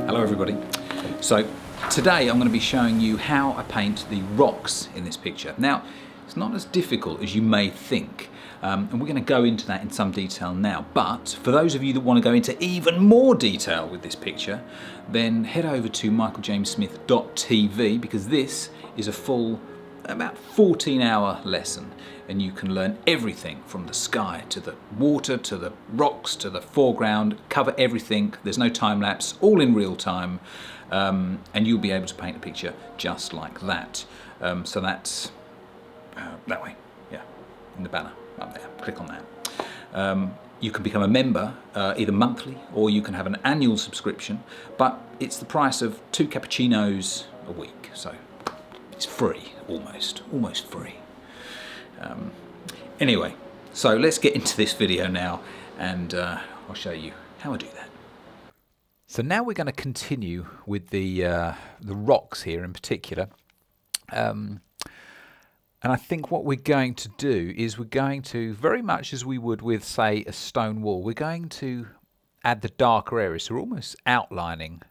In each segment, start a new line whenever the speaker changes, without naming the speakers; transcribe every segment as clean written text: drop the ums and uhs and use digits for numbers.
Hello everybody. So today I'm going to be showing you how I paint the rocks in this picture. Now it's not as difficult as you may think, and we're going to go into that in some detail now, but for those of you that want to go into even more detail with this picture, then head over to michaeljamessmith.tv, because this is a full about 14-hour lesson, and you can learn everything from the sky to the water to the rocks to the foreground, cover everything. There's no time lapse, all in real time, and you'll be able to paint a picture just like that. So that's that way, yeah, in the banner up there. Click on that. You can become a member either monthly or you can have an annual subscription, but it's the price of 2 cappuccinos a week, so it's free, almost free. Anyway, so let's get into this video now, and I'll show you how I do that. So now we're going to continue with the rocks here in particular, and I think what we're going to do is we're going to, very much as we would with, say, a stone wall, we're going to add the darker areas. So we're almost outlining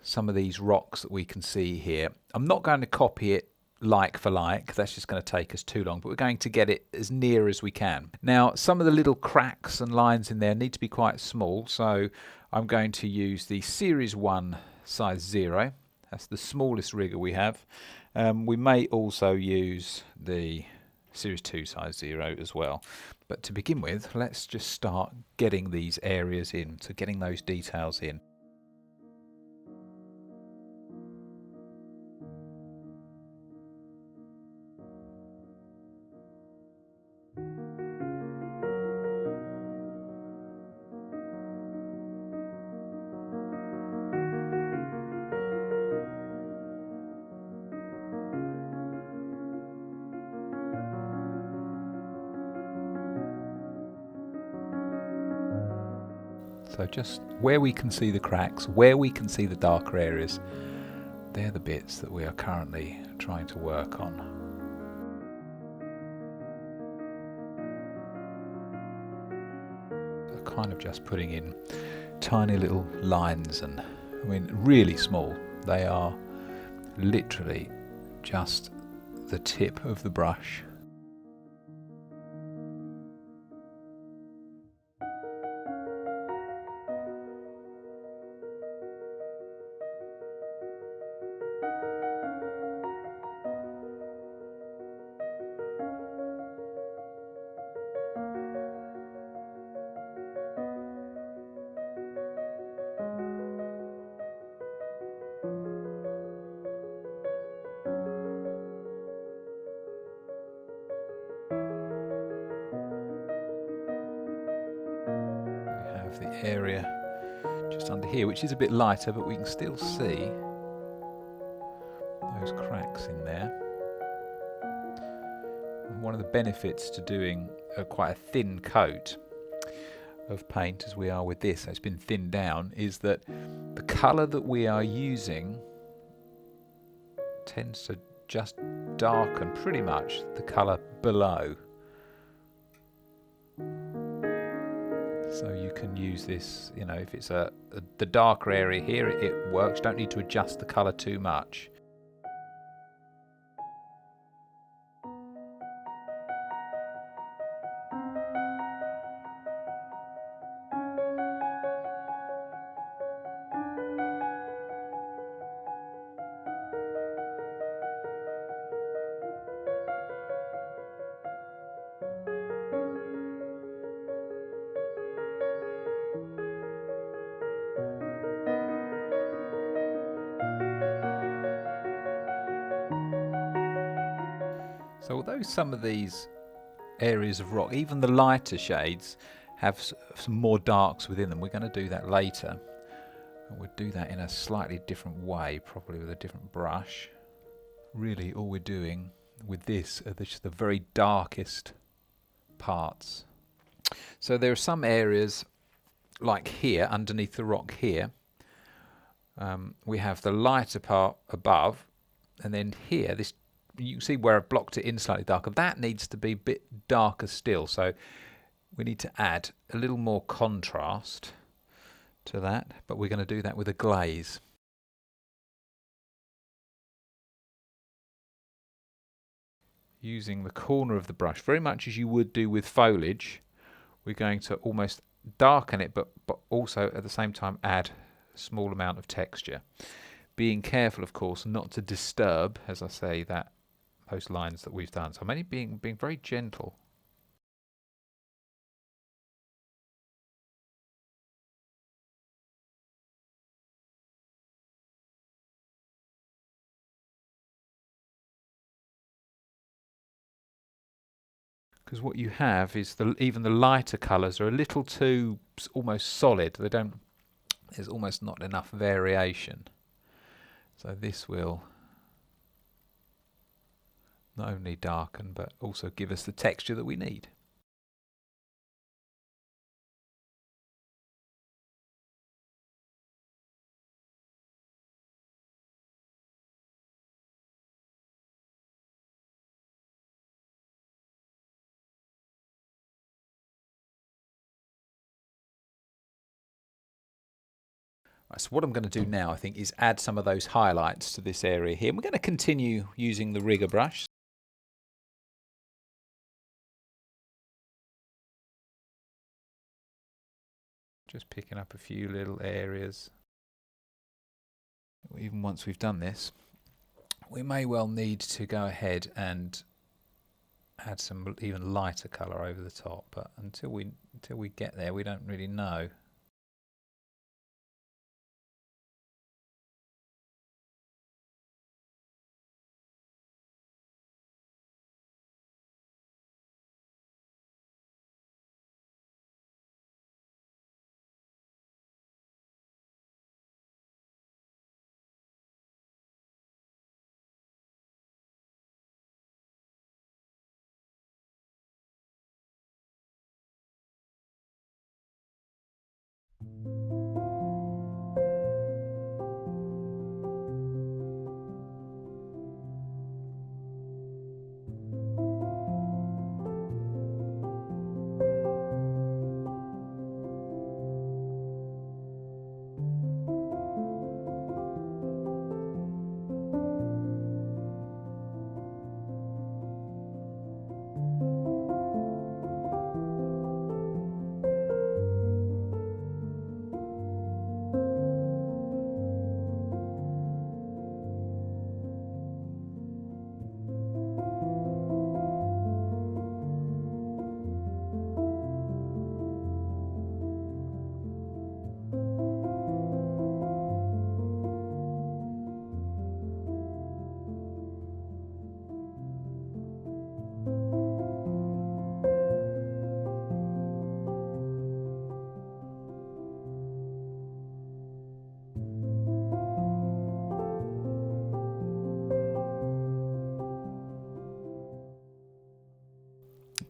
some of these rocks that we can see here. I'm not going to copy it like for like, that's just going to take us too long, but we're going to get it as near as we can. Now, some of the little cracks and lines in there need to be quite small, so I'm going to use the Series 1 size 0. That's the smallest rigger we have. We may also use the Series 2 size 0 as well. But to begin with, let's just start getting these areas in, so getting those details in. So just where we can see the cracks, where we can see the darker areas, they're the bits that we are currently trying to work on. So kind of just putting in tiny little lines, and I mean really small. They are literally just the tip of the brush. The area just under here, which is a bit lighter, but we can still see those cracks in there. And one of the benefits to doing quite a thin coat of paint, as we are with this, it's been thinned down, is that the colour that we are using tends to just darken pretty much the colour below. So you can use this, you know, if it's the darker area here, it works. Don't need to adjust the colour too much. So although some of these areas of rock, even the lighter shades, have some more darks within them, we're going to do that later. And we'll do that in a slightly different way, probably with a different brush. Really all we're doing with this are just the very darkest parts. So there are some areas like here, underneath the rock here, we have the lighter part above, and then here, this you can see where I've blocked it in slightly darker. That needs to be a bit darker still, so we need to add a little more contrast to that, but we're going to do that with a glaze. Using the corner of the brush, very much as you would do with foliage, we're going to almost darken it, but also at the same time add a small amount of texture. Being careful, of course, not to disturb, as I say, those lines that we've done. So I'm only being very gentle. Because what you have is even the lighter colours are a little too almost solid. There's almost not enough variation. So this will not only darken but also give us the texture that we need. Right, so what I'm going to do now, I think, is add some of those highlights to this area here. And we're going to continue using the rigger brush. Just picking up a few little areas. Even once we've done this, we may well need to go ahead and add some even lighter colour over the top, but until we get there, we don't really know.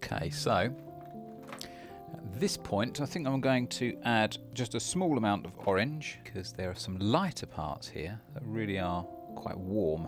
Okay, so at this point I think I'm going to add just a small amount of orange because there are some lighter parts here that really are quite warm.